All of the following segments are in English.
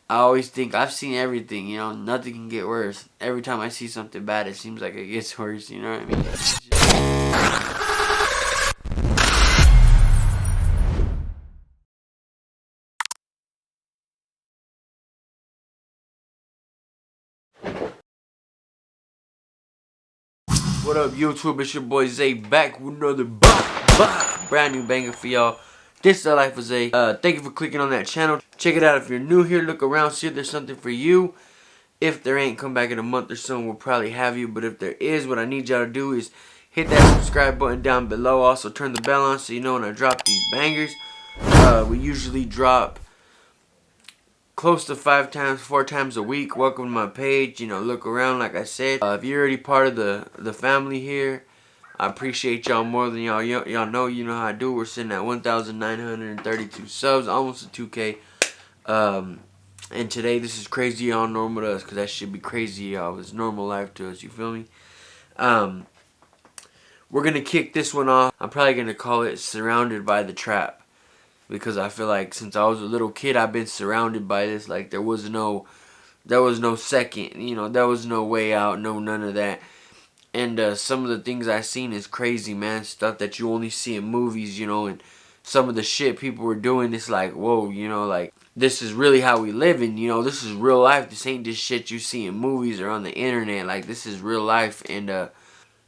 I always think I've seen everything, you know, nothing can get worse. Every time I see something bad, it seems like it gets worse, you know what I mean? What up, YouTube? It's your boy Zay back with another brand new banger for y'all. This is the Life of Zay. Thank you for clicking on that channel. Check it out if you're new here. Look around, see if there's something for you. If there ain't, come back in a month or so and we'll probably have you. But if there is, what I need y'all to do is hit that subscribe button down below. Also turn the bell on so you know when I drop these bangers. We usually drop close to 4 times a week. Welcome to my page. You know, look around like I said. If you're already part of the family here, I appreciate y'all more than y'all know. You know how I do. We're sitting at 1,932 subs, almost to 2K. And today this is crazy on normal to us, because that should be crazy, y'all. It's normal life to us, you feel me? We're gonna kick this one off. I'm probably gonna call it Surrounded by the Trap, because I feel like since I was a little kid I've been surrounded by this. Like there was no second, you know, there was no way out, no none of that. And some of the things I seen is crazy, man. Stuff that you only see in movies, you know, and some of the shit people were doing, it's like, whoa, you know, like, this is really how we live, and, you know, this is real life. This ain't just shit you see in movies or on the internet. Like, this is real life, and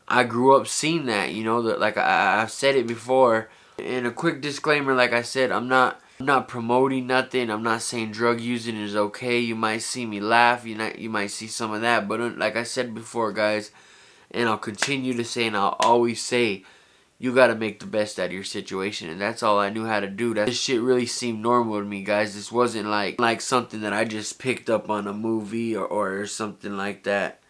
I grew up seeing that, you know, that, like, I've said it before. And a quick disclaimer, like I said, I'm not promoting nothing. I'm not saying drug using is okay. You might see me laugh, you might see some of that, but like I said before, guys, and I'll continue to say, and I'll always say, you gotta make the best out of your situation, and that's all I knew how to do. This shit really seemed normal to me, guys. This wasn't like something that I just picked up on a movie or something like that.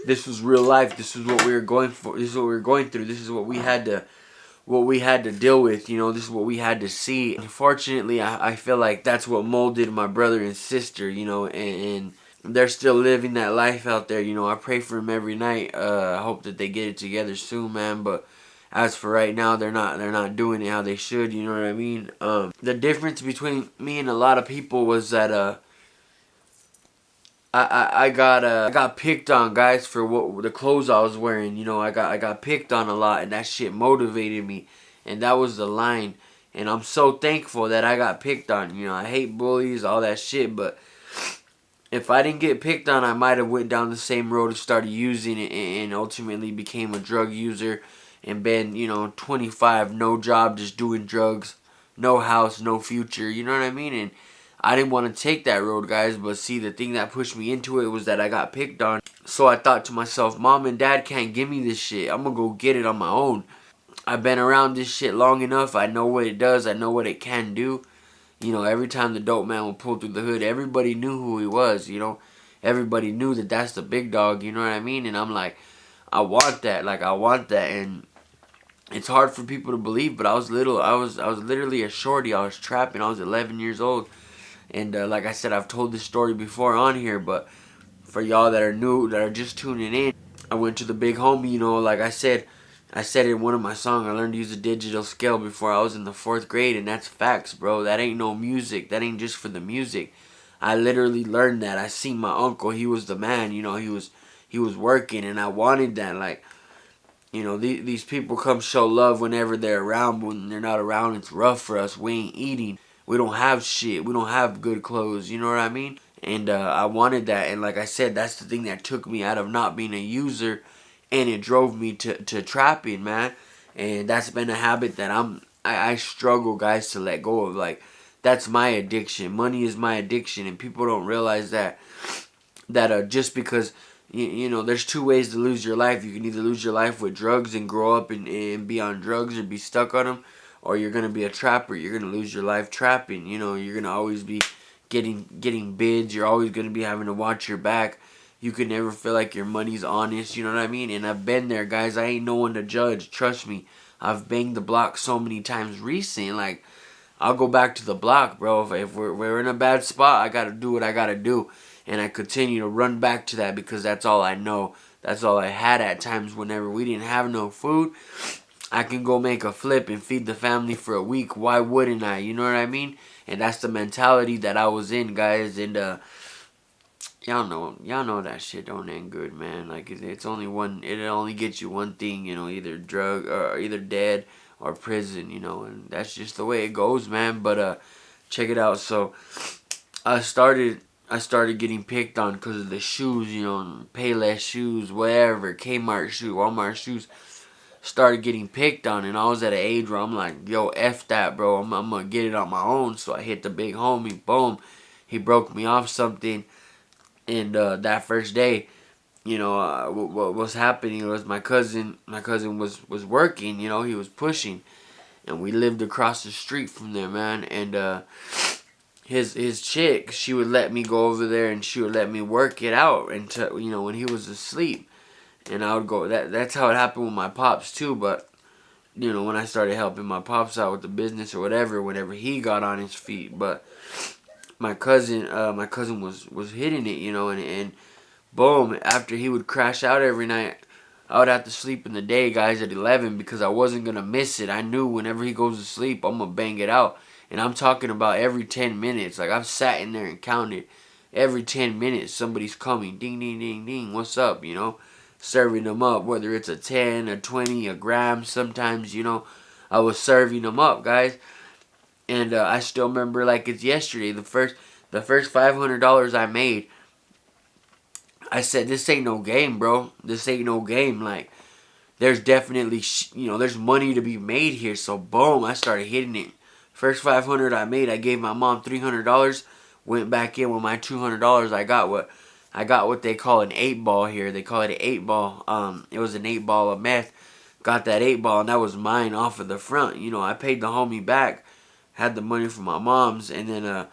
This was real life. This is what we were going for. This is what we were going through. This is what we had to deal with. You know, this is what we had to see. Unfortunately, I feel like that's what molded my brother and sister. You know, and they're still living that life out there. You know, I pray for them every night. I hope that they get it together soon, man. But as for right now, they're not doing it how they should. You know what I mean? The difference between me and a lot of people was that I got picked on, guys, for what the clothes I was wearing. You know, I got picked on a lot, and that shit motivated me, and that was the line. And I'm so thankful that I got picked on. You know, I hate bullies, all that shit, but if I didn't get picked on, I might have went down the same road and started using it, and ultimately became a drug user and been, you know, 25, no job, just doing drugs, no house, no future, you know what I mean? And I didn't want to take that road, guys, but see, the thing that pushed me into it was that I got picked on. So I thought to myself, Mom and Dad can't give me this shit. I'm gonna go get it on my own. I've been around this shit long enough. I know what it does. I know what it can do. You know, every time the dope man would pull through the hood, everybody knew who he was, you know. Everybody knew that that's the big dog, you know what I mean? And I'm like, I want that. Like, I want that. And it's hard for people to believe, but I was little. I was literally a shorty. I was trapping. I was 11 years old. And like I said, I've told this story before on here, but for y'all that are new, that are just tuning in, I went to the big homie, you know, like I said in one of my songs, I learned to use a digital scale before I was in the 4th grade, and that's facts, bro. That ain't no music. That ain't just for the music. I literally learned that. I seen my uncle. He was the man, you know. He was working, and I wanted that. Like, you know, these people come show love whenever they're around, but when they're not around, it's rough for us. We ain't eating. We don't have shit. We don't have good clothes. You know what I mean? And I wanted that. And like I said, that's the thing that took me out of not being a user, and it drove me to trapping, man. And that's been a habit that I struggle, guys, to let go of. Like, that's my addiction. Money is my addiction, and people don't realize that just because you know, there's 2 ways to lose your life. You can either lose your life with drugs and grow up and be on drugs or be stuck on them, or you're gonna be a trapper. You're gonna lose your life trapping. You know, you're gonna always be getting bids. You're always gonna be having to watch your back. You can never feel like your money's honest. You know what I mean? And I've been there, guys. I ain't no one to judge. Trust me. I've banged the block so many times recent. Like, I'll go back to the block, bro. If we're in a bad spot, I gotta do what I gotta do. And I continue to run back to that because that's all I know. That's all I had at times whenever we didn't have no food. I can go make a flip and feed the family for a week. Why wouldn't I? You know what I mean? And that's the mentality that I was in, guys. And y'all know that shit don't end good, man. Like it's only one. It only gets you one thing, you know, either drug or either dead or prison, you know. And that's just the way it goes, man. But check it out. So I started getting picked on because of the shoes, you know, Payless shoes, whatever, Kmart shoes, Walmart shoes. Started getting picked on, and I was at an age where I'm like, yo, F that, bro. I'm gonna get it on my own. So I hit the big homie, boom. He broke me off something, and that first day, you know, what was happening was my cousin was working, you know, he was pushing, and we lived across the street from there, man, and his chick, she would let me go over there and she would let me work it out until, you know, when he was asleep, and I would go. That's how it happened with my pops too, but you know, when I started helping my pops out with the business or whatever, whenever he got on his feet, but my cousin was hitting it, you know, and boom, after he would crash out every night, I would have to sleep in the day, guys, at 11 because I wasn't going to miss it. I knew whenever he goes to sleep, I'm going to bang it out. And I'm talking about every 10 minutes. Like, I've sat in there and counted. Every 10 minutes, somebody's coming. Ding, ding, ding, ding. What's up, you know? Serving them up, whether it's a 10, a 20, a gram. Sometimes, you know, I was serving them up, guys. And I still remember like it's yesterday. The first $500 I made, I said, this ain't no game, bro. This ain't no game. Like, there's definitely, you know, there's money to be made here. So, boom, I started hitting it. First 500 I made, I gave my mom $300. Went back in with my $200. I got what they call an 8-ball here. They call it an 8-ball. It was an 8-ball of meth. Got that 8-ball, and that was mine off of the front. You know, I paid the homie back. Had the money from my mom's, and then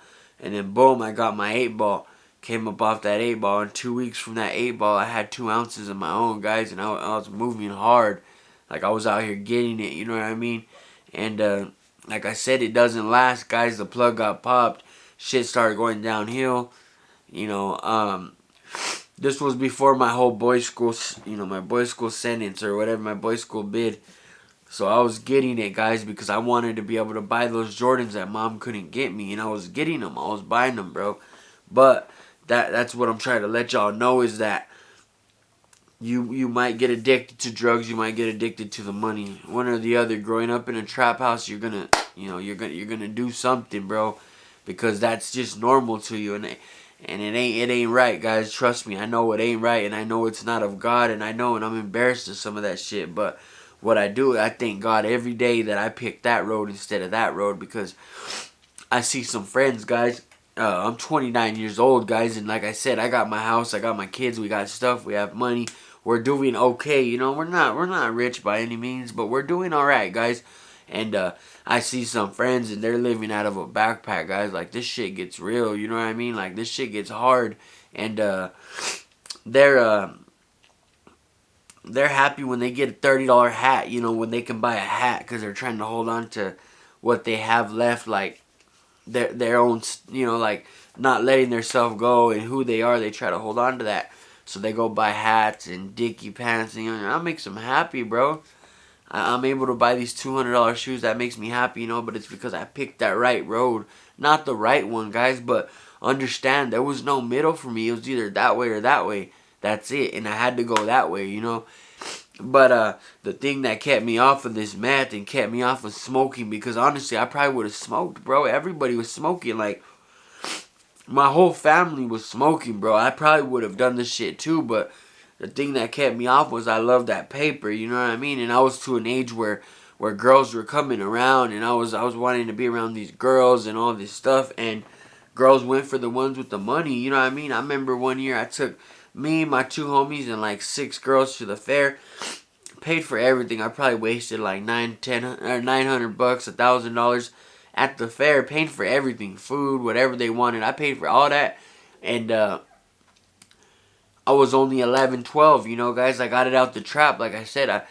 boom, I got my 8-ball. Came up off that 8-ball, and 2 weeks from that 8-ball, I had 2 ounces of my own, guys, and I was moving hard. Like, I was out here getting it, you know what I mean? And, like I said, it doesn't last, guys. The plug got popped. Shit started going downhill. You know, this was before my whole boys' school, you know, my boys' school sentence or whatever, my boys' school bid. So I was getting it, guys, because I wanted to be able to buy those Jordans that mom couldn't get me, and I was getting them. I was buying them, bro. But that's what I'm trying to let y'all know is that you might get addicted to drugs, you might get addicted to the money, one or the other. Growing up in a trap house, you're gonna do something, bro, because that's just normal to you, and it ain't right, guys. Trust me, I know it ain't right, and I know it's not of God, and I know, and I'm embarrassed of some of that shit. But what I do, I thank God every day that I picked that road instead of that road, because I see some friends, guys. I'm 29 years old, guys, and like I said, I got my house, I got my kids, we got stuff, we have money, we're doing okay. You know, we're not rich by any means, but we're doing all right, guys. And I see some friends, and they're living out of a backpack, guys. Like, this shit gets real, you know what I mean? Like, this shit gets hard, and they're happy when they get a $30 hat, you know, when they can buy a hat, because they're trying to hold on to what they have left, like their own, you know, like not letting their self go and who they are. They try to hold on to that, so they go buy hats and dicky pants, and you know, that makes them happy, bro. I'm able to buy these $200 shoes. That makes me happy, you know, but it's because I picked that right road, not the right one, guys. But understand, there was no middle for me. It was either that way or that way. That's it, and I had to go that way, you know. But the thing that kept me off of this meth and kept me off of smoking, because honestly, I probably would have smoked, bro. Everybody was smoking. Like, my whole family was smoking, bro. I probably would have done this shit too, but the thing that kept me off was I loved that paper, you know what I mean? And I was to an age where girls were coming around, and I was wanting to be around these girls and all this stuff, and girls went for the ones with the money, you know what I mean? I remember one year I took me, my 2 homies, and like 6 girls to the fair. Paid for everything. I probably wasted like $900, $1,000 at the fair, paying for everything, food, whatever they wanted. I paid for all that, and I was only 11, 12, you know, guys. I got it out the trap. Like I said,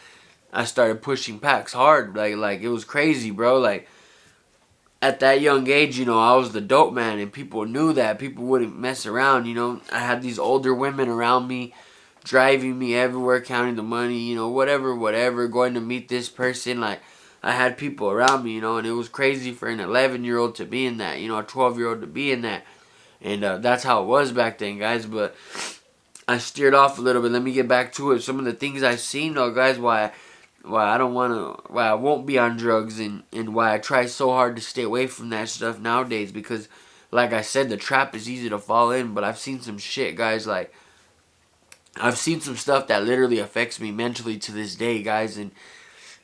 I started pushing packs hard. Like it was crazy, bro. Like, at that young age, you know, I was the dope man, and people knew that. People wouldn't mess around, you know. I had these older women around me, driving me everywhere, counting the money, you know, whatever, going to meet this person. Like, I had people around me, you know, and it was crazy for an 11-year-old to be in that, you know, a 12-year-old to be in that. And that's how it was back then, guys. But I steered off a little bit. Let me get back to it. Some of the things I've seen, though, guys, why I don't want to, why I won't be on drugs, and why I try so hard to stay away from that stuff nowadays, because like I said, the trap is easy to fall in. But I've seen some shit, guys, like I've seen some stuff that literally affects me mentally to this day, guys, and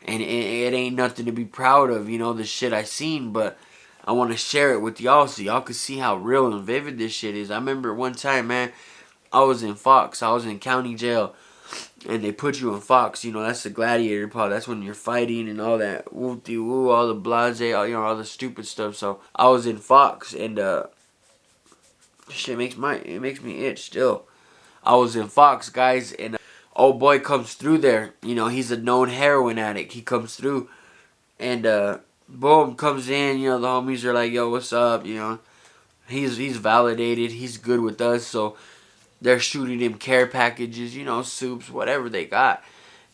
it ain't nothing to be proud of, you know, the shit I seen. But I want to share it with y'all so y'all can see how real and vivid this shit is. I remember one time, man, I was in Fox. I was in county jail, and they put you in Fox. You know, that's the gladiator part. That's when you're fighting and all that woo-de-woo, all the blase, all, you know, all the stupid stuff. So I was in Fox, and shit it makes me itch still. I was in Fox, guys, and old boy comes through there. You know, he's a known heroin addict. He comes through, and boom, comes in. You know, the homies are like, yo, what's up? You know, he's validated. He's good with us, so they're shooting him care packages, you know, soups, whatever they got.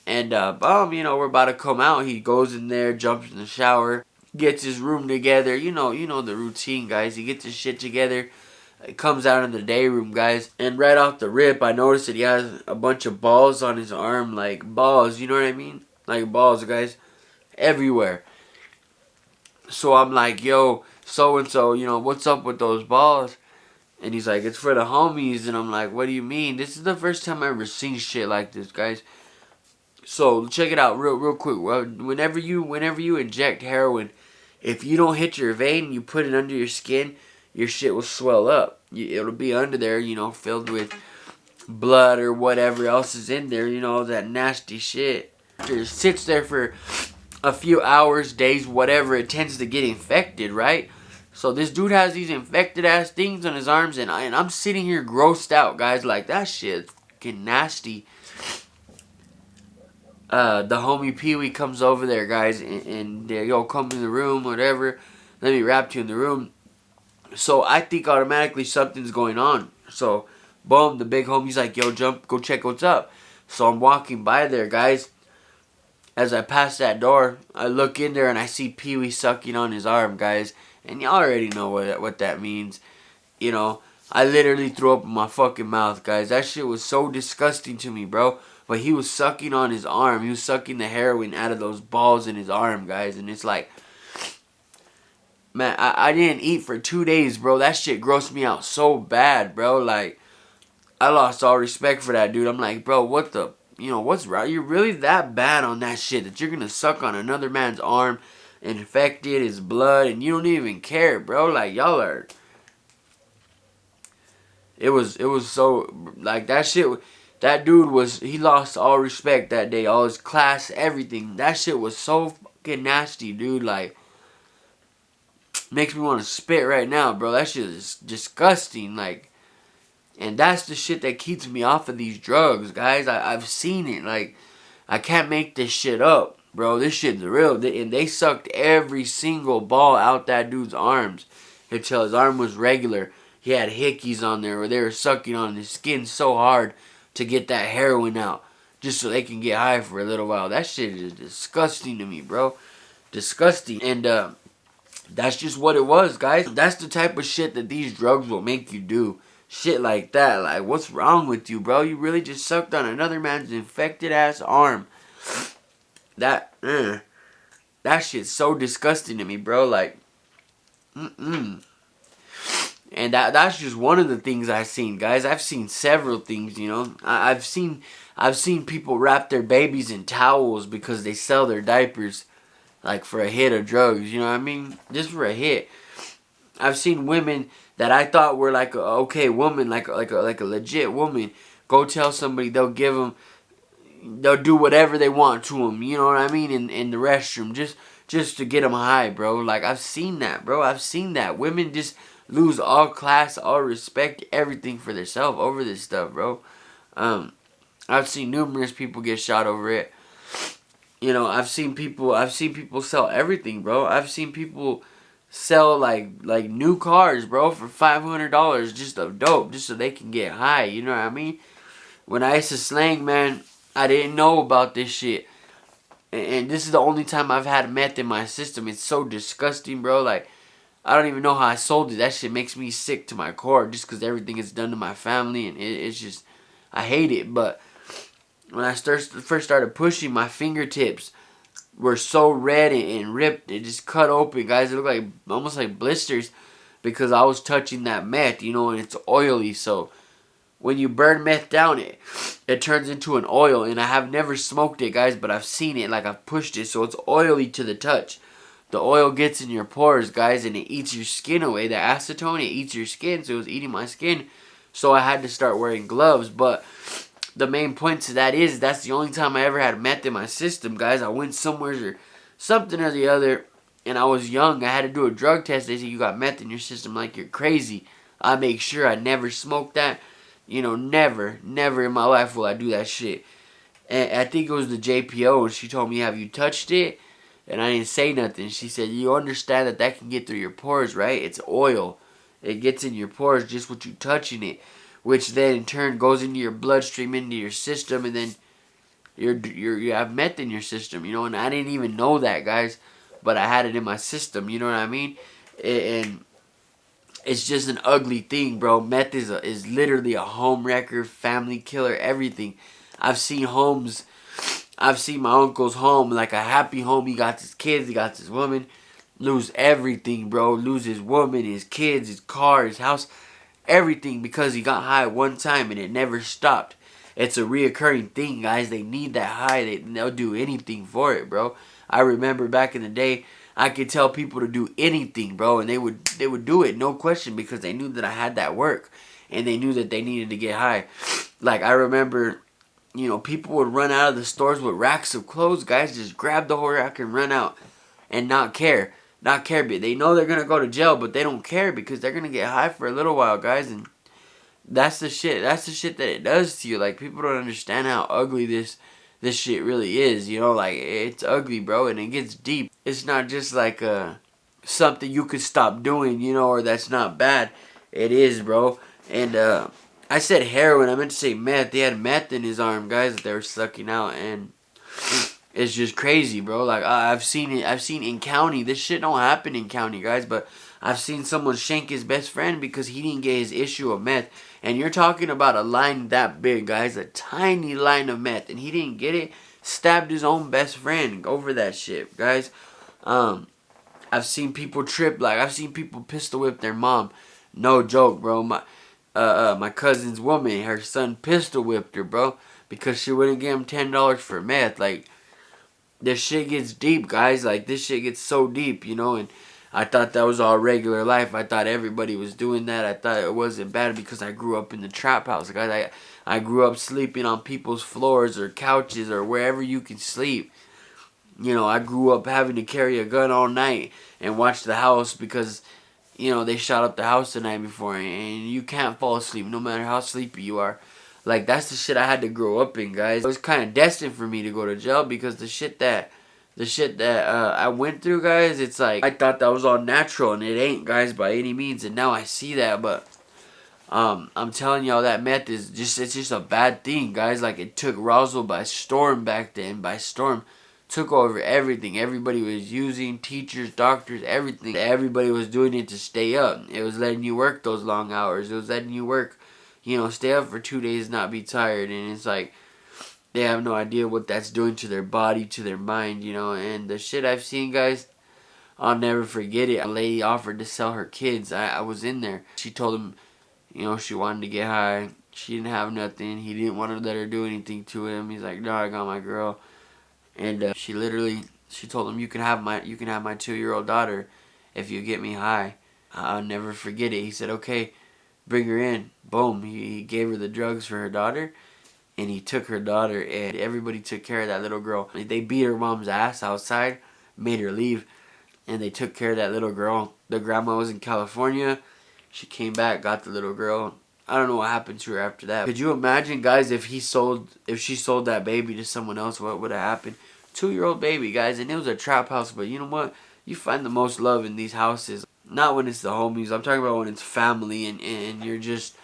And boom, you know, we're about to come out. He goes in there, jumps in the shower, gets his room together. You know the routine, guys. He gets his shit together. It comes out in the day room, guys. And right off the rip, I noticed that he has a bunch of balls on his arm. Like balls, you know what I mean? Like balls, guys. Everywhere. So I'm like, yo, so-and-so, you know, what's up with those balls? And he's like, it's for the homies. And I'm like, what do you mean? This is the first time I ever seen shit like this, guys. So check it out real quick. Whenever you inject heroin, if you don't hit your vein, you put it under your skin, your shit will swell up. It'll be under there, you know, filled with blood or whatever else is in there, you know, that nasty shit. It sits there for a few hours, days, whatever. It tends to get infected, right? So this dude has these infected ass things on his arms, and I'm sitting here grossed out, guys. Like, that shit fucking nasty. The homie Pee Wee comes over there, guys, and yo, come in the room, whatever. Let me wrap you in the room. So I think automatically something's going on. So, boom, the big homie's like, yo, jump, go check what's up. So I'm walking by there, guys. As I pass that door, I look in there and I see Pee Wee sucking on his arm, guys. And y'all already know what that means. You know, I literally threw up in my fucking mouth, guys. That shit was so disgusting to me, bro. But he was sucking on his arm. He was sucking the heroin out of those balls in his arm, guys. And it's like, man, I didn't eat for 2 days, bro. That shit grossed me out so bad, bro. Like, I lost all respect for that dude. I'm like, bro, what the, you know, what's wrong? You're really that bad on that shit that you're gonna suck on another man's arm, infected his blood, and you don't even care, bro? Like, y'all are. It was so, like, that shit. That dude he lost all respect that day, all his class, everything. That shit was so fucking nasty, dude. Like, makes me want to spit right now, bro. That shit is disgusting. Like, and that's the shit that keeps me off of these drugs, guys. I've seen it. Like, I can't make this shit up, bro. This shit's real. And they sucked every single ball out that dude's arms until his arm was regular. He had hickeys on there where they were sucking on his skin so hard to get that heroin out, just so they can get high for a little while. That shit is disgusting to me, bro. Disgusting. And that's just what it was, guys. That's the type of shit that these drugs will make you do. Shit like that. Like, what's wrong with you, bro? You really just sucked on another man's infected ass arm. That shit's so disgusting to me, bro. Like, And that's just one of the things I've seen, guys. I've seen several things, you know. I've seen people wrap their babies in towels because they sell their diapers, like, for a hit of drugs. You know what I mean? Just for a hit. I've seen women that I thought were like a okay woman, like a legit woman, go tell somebody they'll do whatever they want to them. You know what I mean? In the restroom, just to get them high, bro. Like, I've seen that, bro. I've seen that. Women just lose all class, all respect, everything for themselves over this stuff, bro. I've seen numerous people get shot over it. You know, I've seen people sell everything, bro. I've seen people sell like new cars, bro, for $500 just of dope, just so they can get high. You know what I mean? When I used to slang, man, I didn't know about this shit. And this is the only time I've had meth in my system. It's so disgusting, bro. Like, I don't even know how I sold it. That shit makes me sick to my core just because everything is done to my family. And it's just, I hate it. But when I first started pushing, my fingertips were so red and ripped. It just cut open, guys. It looked like almost like blisters because I was touching that meth, you know, and it's oily. So when you burn meth down, it turns into an oil. And I have never smoked it, guys, but I've seen it. Like, I've pushed it, so it's oily to the touch. The oil gets in your pores, guys, and it eats your skin away. The acetone, it eats your skin, so it was eating my skin. So I had to start wearing gloves. But the main point to that is that's the only time I ever had meth in my system, guys. I went somewhere or something or the other, and I was young. I had to do a drug test. They said, you got meth in your system like you're crazy. I make sure I never smoked that. You know, never in my life will I do that shit. And I think it was the JPO, and she told me, have you touched it? And I didn't say nothing. She said, you understand that can get through your pores, right? It's oil. It gets in your pores just with you touching it, which then in turn goes into your bloodstream, into your system, and then you have meth in your system, you know. And I didn't even know that, guys, but I had it in my system, you know what I mean? And it's just an ugly thing, bro. Meth is literally a home wrecker, family killer, everything. I've seen my uncle's home, like a happy home. He got his kids, he got his woman, lose everything, bro. Lose his woman, his kids, his car, his house, everything because he got high one time and it never stopped. It's a reoccurring thing, guys. They need that high. They'll do anything for it, bro. I remember back in the day, I could tell people to do anything, bro, and they would do it, no question, because they knew that I had that work, and they knew that they needed to get high. Like, I remember, you know, people would run out of the stores with racks of clothes, guys, just grab the whole rack and run out, and not care. But they know they're gonna go to jail, but they don't care because they're gonna get high for a little while, guys, and that's the shit that it does to you. Like, people don't understand how ugly this shit really is, you know. Like, it's ugly, bro, and it gets deep. It's not just like something you could stop doing, you know, or that's not bad. It is, bro. And I said heroin, I meant to say meth. They had meth in his arm, guys, that they were sucking out, and it's just crazy, bro. Like, I've seen it in county. This shit don't happen in county, guys, but I've seen someone shank his best friend because he didn't get his issue of meth. And you're talking about a line that big, guys. A tiny line of meth. And he didn't get it. Stabbed his own best friend over that shit, guys. I've seen people trip. Like, I've seen people pistol whip their mom. No joke, bro. My cousin's woman, her son pistol whipped her, bro. Because she wouldn't give him $10 for meth. Like, this shit gets deep, guys. Like, this shit gets so deep, you know. And I thought that was all regular life. I thought everybody was doing that. I thought it wasn't bad because I grew up in the trap house, guys. I grew up sleeping on people's floors or couches or wherever you can sleep. You know, I grew up having to carry a gun all night and watch the house because, you know, they shot up the house the night before, and you can't fall asleep no matter how sleepy you are. Like, that's the shit I had to grow up in, guys. It was kind of destined for me to go to jail because the shit that I went through, guys, it's like, I thought that was all natural, and it ain't, guys, by any means, and now I see that. But I'm telling y'all, that meth is just, it's just a bad thing, guys. Like, it took Roswell by storm back then. By storm. Took over everything. Everybody was using, teachers, doctors, everything. Everybody was doing it to stay up. It was letting you work those long hours. It was letting you work, you know, stay up for 2 days, not be tired. And it's like, they have no idea what that's doing to their body, to their mind, you know. And the shit I've seen, guys, I'll never forget it. A lady offered to sell her kids. I was in there. She told him, you know, she wanted to get high. She didn't have nothing. He didn't want to let her do anything to him. He's like, no, I got my girl. And she told him, you can have my 2-year-old daughter if you get me high. I'll never forget it. He said, okay, bring her in. Boom. He gave her the drugs for her daughter. And he took her daughter, and everybody took care of that little girl. They beat her mom's ass outside, made her leave, and they took care of that little girl. The grandma was in California. She came back, got the little girl. I don't know what happened to her after that. Could you imagine, guys, if she sold that baby to someone else, what would have happened? 2-year-old baby, guys, and it was a trap house. But you know what? You find the most love in these houses. Not when it's the homies. I'm talking about when it's family and you're just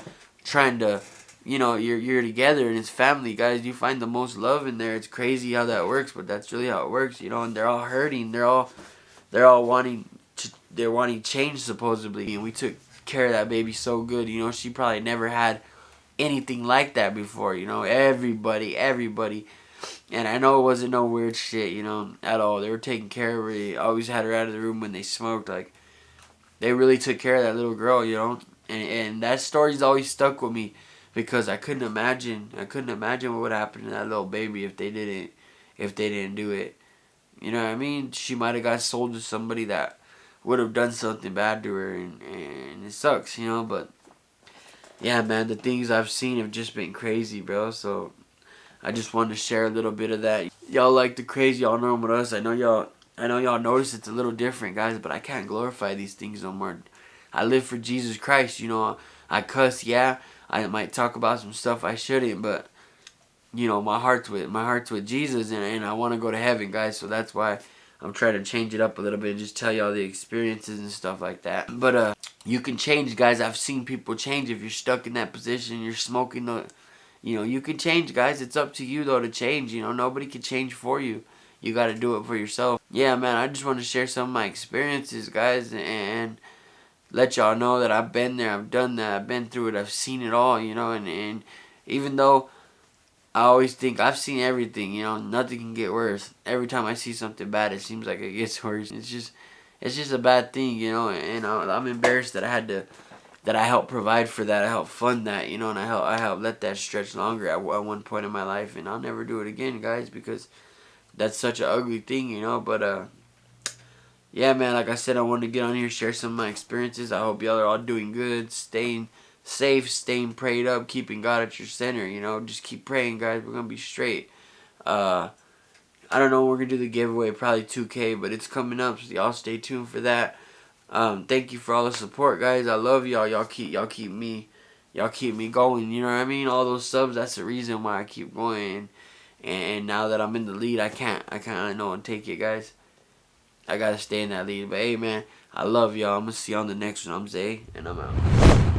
trying to, you know, you're together and it's family, guys. You find the most love in there. It's crazy how that works, but that's really how it works, you know. And they're all hurting. They're all wanting change supposedly, and we took care of that baby so good. You know, she probably never had anything like that before. You know, everybody, and I know it wasn't no weird shit, you know, at all. They were taking care of her. They always had her out of the room when they smoked. Like, they really took care of that little girl, you know. And that story's always stuck with me because I couldn't imagine what would happen to that little baby if they didn't do it. You know what I mean? She might have got sold to somebody that would have done something bad to her, and it sucks, you know. But yeah, man, the things I've seen have just been crazy, bro. So I just wanted to share a little bit of that. Y'all like the crazy, y'all know with us. I know y'all notice it's a little different, guys, but I can't glorify these things no more. I live for Jesus Christ, you know. I cuss, yeah. I might talk about some stuff I shouldn't, but you know, my heart's with Jesus, and I want to go to heaven, guys. So that's why I'm trying to change it up a little bit and just tell y'all the experiences and stuff like that. But you can change, guys. I've seen people change. If you're stuck in that position, you're smoking you know, you can change, guys. It's up to you though to change. You know, nobody can change for you. You got to do it for yourself. Yeah, man. I just want to share some of my experiences, guys, and let y'all know that I've been there, I've done that, I've been through it, I've seen it all, you know. And even though I always think I've seen everything, you know, nothing can get worse. Every time I see something bad, it seems like it gets worse. It's just a bad thing, you know. And I'm embarrassed that I helped provide for that, I helped fund that, you know, and I helped let that stretch longer at one point in my life, and I'll never do it again, guys, because that's such an ugly thing, you know. But yeah, man, like I said, I wanted to get on here, share some of my experiences. I hope y'all are all doing good, staying safe, staying prayed up, keeping God at your center, you know. Just keep praying, guys. We're going to be straight. I don't know when we're going to do the giveaway, probably 2K, but it's coming up, so y'all stay tuned for that. Thank you for all the support, guys. I love y'all. Y'all keep me going, you know what I mean? All those subs, that's the reason why I keep going. And now that I'm in the lead, I can't know and take it, guys. I gotta stay in that lead. But hey, man, I love y'all. I'm gonna see you on the next one. I'm Zay, and I'm out.